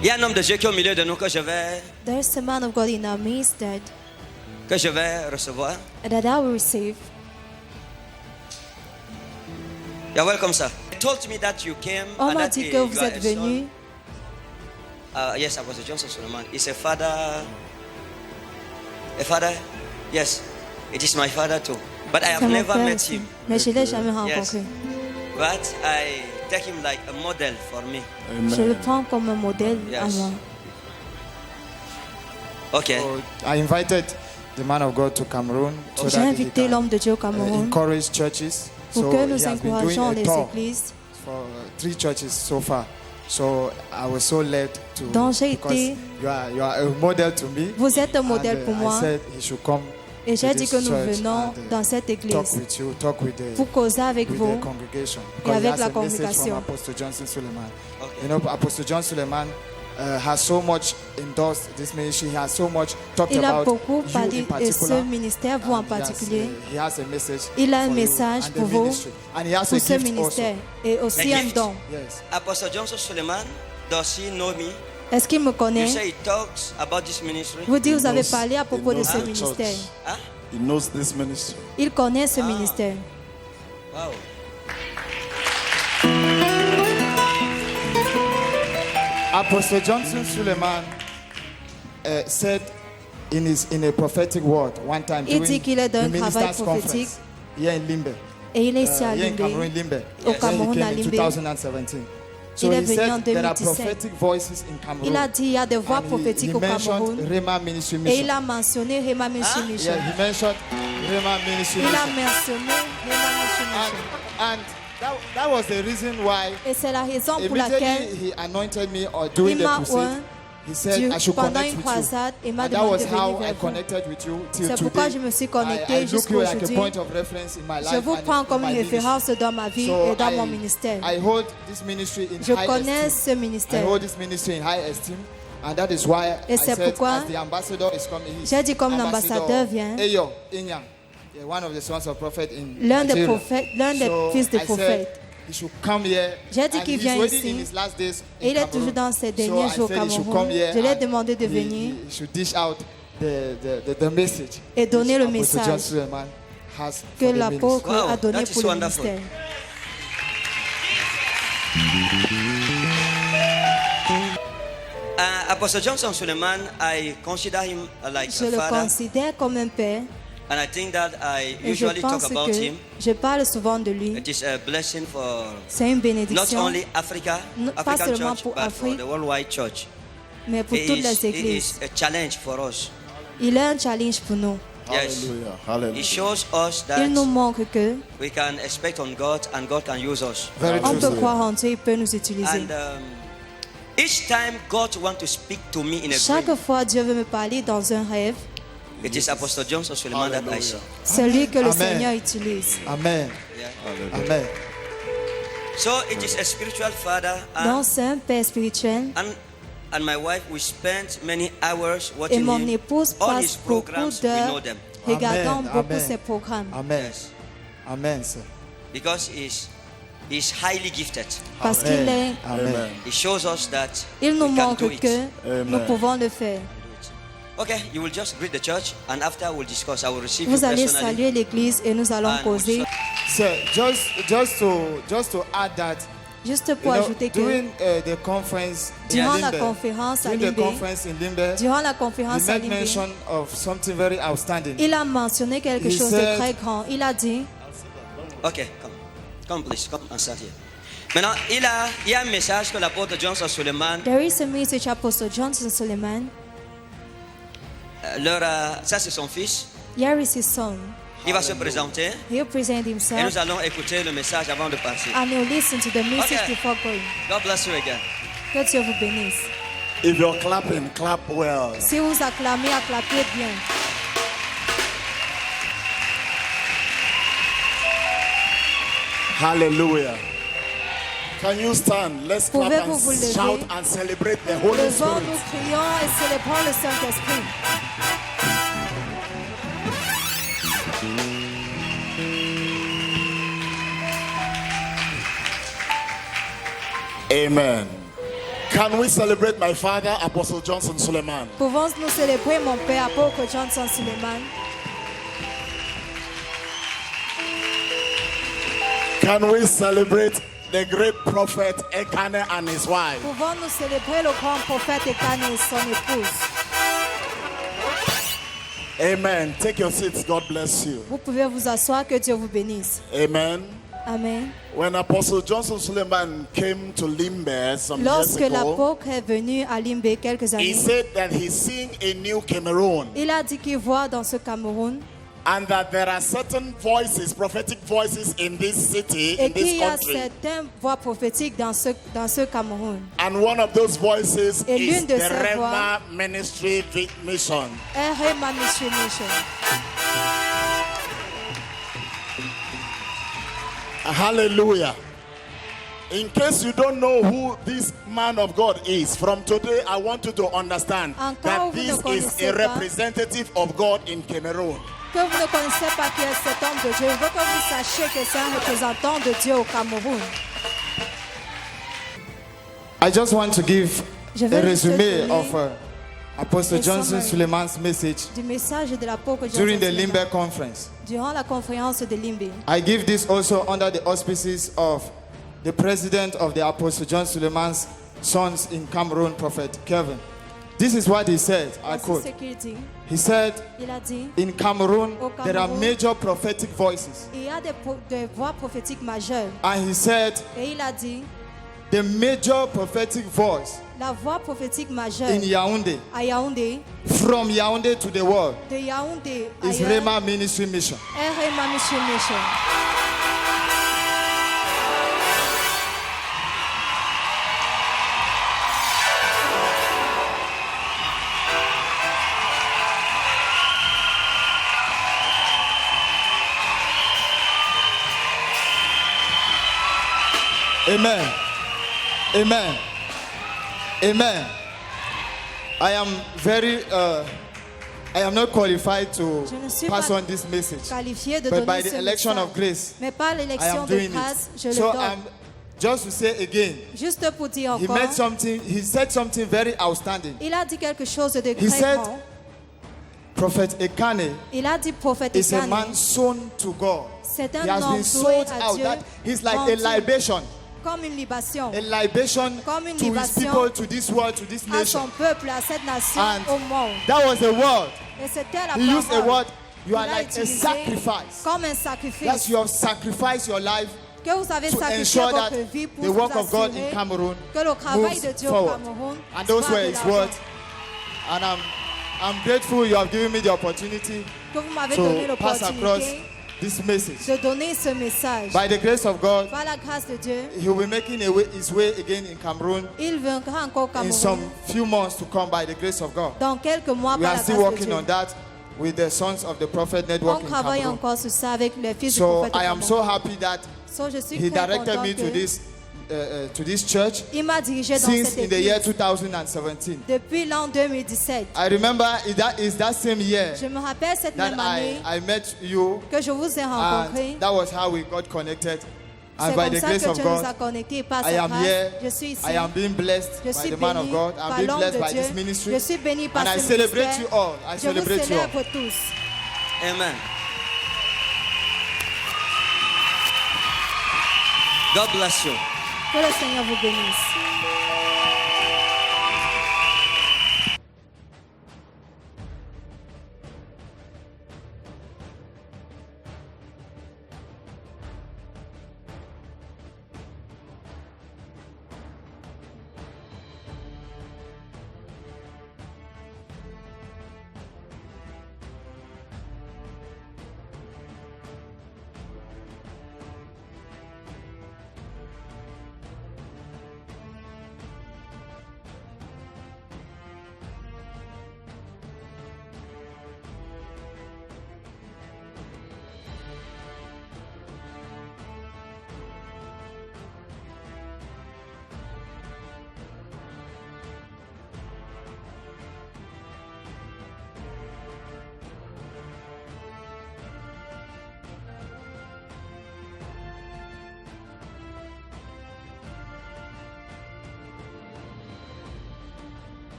Il y a un homme de Dieu qui est au milieu de nous que je vais There's a man of God in our midst recevoir. that I will receive. You're welcome, sir. He told me that you came On and m'a that dit que you vous are êtes a son. venu. Yes, Apostle Johnson Suleiman. He's a father. A father? Yes. It is my father too. But I C'est have mon never père met aussi. him. Mais je ne l'ai jamais Yes. rencontré. But I take him like a model for me. Je le prends comme un modèle à Yes. moi. Okay. So I invited the man of God to Cameroon so J'ai that he invité can l'homme de Dieu au Cameroun encourage churches. pour So que he nous has been encourageons doing a les tour églises. for 3 churches so far. So I was so led to Donc j'ai because été- you are a model to me. Vous êtes un And, modèle pour I moi. said he should come Et j'ai to dit this que nous church venons and, dans cette talk église with you, talk with the pour causer avec with vous. the congregation. et Because he avec has la a message congrégation. from Apostle Johnson Suleiman. Okay. You know, Apostle John Suleiman has so much endorsed this ministry. He has so much talked Il a about beaucoup you parlé in de particular. ce ministère, vous en And particulier. he has a message Il a un for you message and the pour vous, ministry. And he has a pour ce gift ministère also. et aussi A un gift. don. Yes. Apostle Johnson Suleiman, does he know me? Est-ce qu'il me You connaît? say he talks about this ministry? Vous dites, vous avez knows- parlé à propos he de knows ce the church. ministère. Huh? He knows this ministry. Il connaît ce ministère. Wow. Apostle Johnson Suleiman said in a prophetic word one time Il during dit qu'il est d'un the travail ministers' prophétique. conference here in Limbe. Et il est ici à Here in Cameroon, Limbé. Limbe. Au When Cameroun, he à came in Limbé. 2017. So Il est he venu en said there are 2017. prophetic voices in Cameroon. Il a dit il y a des voix And he prophétiques au mentioned Cameroun. Rema Ministry Et Mission. il a mentionné Rema Mission Mission. Yeah, he mentioned Rema Ministry Il a Mission. mentionné Rema Mission Mission. And that was the reason why Et c'est la raison pour laquelle immediately he anointed me or during il the m'a crusade. He said I should pendant connect une with you. croisade, il m'a And that was demandé de how venir I vers vous. connected with you till C'est today. pourquoi je me suis connecté I look jusqu'à you like a aujourd'hui. point of reference in my life Je vous and prends in comme my une ministry. référence dans ma vie So et dans mon ministère. I hold this ministry in Je high connais esteem. ce I ministère. hold this ministry in high esteem. And that is why Et I c'est said pourquoi as the ambassador is coming, j'ai dit comme l'ambassadeur vient. Eyo Inyang, yeah, one of the sons of prophet in L'un des Nigeria. prophètes, l'un des So fils de I said prophètes. he should come here. J'ai dit And qu'il he's vient already ici. in his last days in Et il est Cameroon. toujours dans ses So derniers I jours au said he should Cameroun. come here Je lui ai and demandé de venir he should dish out the message et donner le which Apostle John message Suleiman has que for the l'apôtre Wow, a donné that is pour le wonderful. ministère. Apostle Johnson Suleiman, I consider him like Je a le father, considère comme un père and I think that I et je usually talk pense about que him. je parle souvent de lui. It is a blessing for C'est une not bénédiction, only Africa, pas African seulement church, pour but for Afrique, the worldwide church. mais pour It toutes is, les it églises. is a challenge for us. Il est un challenge pour nous. Yes. Hallelujah. It Hallelujah. shows us Il that nous montre que we can expect on God and God can use us. Very on true. peut croire en Dieu, il peut nous utiliser. And each time God wants to speak to me in a Chaque dream, fois Dieu veut me parler dans un rêve, it is Apostle Johnson Suleiman that I see. Hallelujah. c'est lui que le Amen. Seigneur utilise. Amen. Yeah. Hallelujah. Amen. So it is a spiritual father, Donc c'est un père spirituel. and my wife, we spent many hours Et watching mon him. épouse All his passe beaucoup programs, we know d'heures them. regardant Amen. beaucoup Amen. ses programmes. Amen. Yes. Amen, sir. Because he's highly gifted. Parce qu'il est, Amen. Amen. He shows us that il nous we can montre do it. que Amen. nous pouvons le faire. Okay, you will just greet the church, and after we'll discuss. I will receive Vous you allez personally. saluer l'église et nous allons And causer. Sir, just to add that, Juste pour ajouter que during the conference durant in la Limbe, conférence à during the Limbé, conference in Limbe, durant la he conférence à made Limbé, mention of something very outstanding. il a mentionné quelque He chose de said- très grand. Il a dit, Okay, come please, come and start here. Maintenant, il y a un message que l'apôtre Johnson Suleiman there is a message Apostle Johnson Suleiman. Ça c'est son fils. Here is his son. Il va se présenter He'll present et himself nous allons écouter le message avant de partir. and he'll listen to the message Okay. before going. God bless you again. Que Dieu vous bénisse. If you're clapping, clap well. Si vous acclamez, acclamez bien. Hallelujah. Can you stand? Let's clap Pouvez-vous and vous lever? shout and celebrate the Holy Levons, nous Spirit. crions et célébrons le Saint-Esprit. Amen. Can we celebrate my father, Apostle Johnson Suleiman? Pouvons-nous célébrer mon père, apôtre Johnson Suleiman? Can we celebrate the great prophet Ekane and his wife? Pouvons-nous célébrer le grand prophète Ekane et son épouse? Amen. Take your seats. God bless you. Vous pouvez vous asseoir, que Dieu vous bénisse. Amen. Amen. When Apostle Johnson Suleiman came to Limbe some years Lorsque ago, l'apôtre est venu à Limbe quelques he années, said that he's seeing a new Cameroon il a dit qu'il voit dans ce Cameroun and that there are certain voices, prophetic voices in this city, et in this qu'il y a country. certaines voix prophétiques dans ce Cameroun. And one of those voices Et is l'une de the ces Rema Ministry Mission. Rema Mission. Hallelujah. In case you don't know who this man of God is, from today I want you to understand that this is a representative of God in Cameroon. Que vous ne connaissez pas qui est cet homme de Dieu, je veux que vous sachiez que c'est un représentant de Dieu au Cameroun. I just want to give Je a vais juste resume donner of Apostle a Johnson summary Suleiman's message Du message de l'apôtre Johnson during the Suleiman Limbe conference. durant la conférence de Limbe. I give this also under the auspices of the president of the Apostle John Suleiman's Sons in Cameroon, Prophet Kevin. This is what he said, I Voici quote. ce qu'il dit. He said, Il a dit, in Cameroon, Au there are Cameroun, major prophetic voices. il y a des voix prophétiques majeures. And he said, Et il a dit, the major prophetic voice la voix prophétique majeure in Yaoundé, à Yaoundé, from Yaoundé to the world, de Yaoundé is ailleurs, Rema Ministry Mission. est Rema Mission. Amen. Amen. Amen. I am not qualified to Je ne suis pass pas on this message. Qualifié de But by donner the ce election message. of grace, Mais par I l'élection am de doing grâce, je it. le So donne. just to say again, Juste pour dire he encore, said something very outstanding. il a dit quelque chose de He très said, grand. Prophet Ekane Il a dit prophète is a Ekane, man sown to God. c'est He un has homme been doué sold à out. Dieu, That he's like a vendu libation. comme une libation A libation Comme une to his libation people, to this world, to this à nation. son peuple, à cette nation, And au monde. that was the word. Et c'était la He used a parole. word, you Il are a like a utilisé sacrifice. comme un sacrifice. Yes, you have sacrificed your life Que vous avez to sacrifié ensure that votre vie pour the vous work of God in assurer Cameroon que le travail moves de Dieu au forward. Cameroun And those soit were de his l'avant. words. And I'm grateful you have given me the opportunity Que vous m'avez donné to pass across l'opportunité this message. de donner ce message. By the grace of God, Par la grâce de Dieu, he will be making his way again in Cameroon il viendra encore au in some Cameroun few months to come by the grace of God. dans quelques mois We par are la still grâce de working Dieu. on that with the Sons of the Prophet On Network in travaille Cameroon. encore sur ça avec les fils du So prophète. I am so happy that So, je suis he très directed content me to this church il m'a dirigé dans since cette in the year église 2017. depuis l'an 2017. I remember is that same year Je me rappelle cette that même année I met you, que je vous ai rencontré. and that was how we got connected. And C'est by comme the ça grace que of Dieu nous a God, connectés par I sa am grâce. here. Je suis ici. I am being blessed Je by suis the man of béni God. par I'm being l'homme blessed de by Dieu. this ministry. Je suis béni par And I ce celebrate ministère. you all. I Je vous celebrate you all. célèbre tous. Amen. God bless you. Que le Seigneur vous bénisse.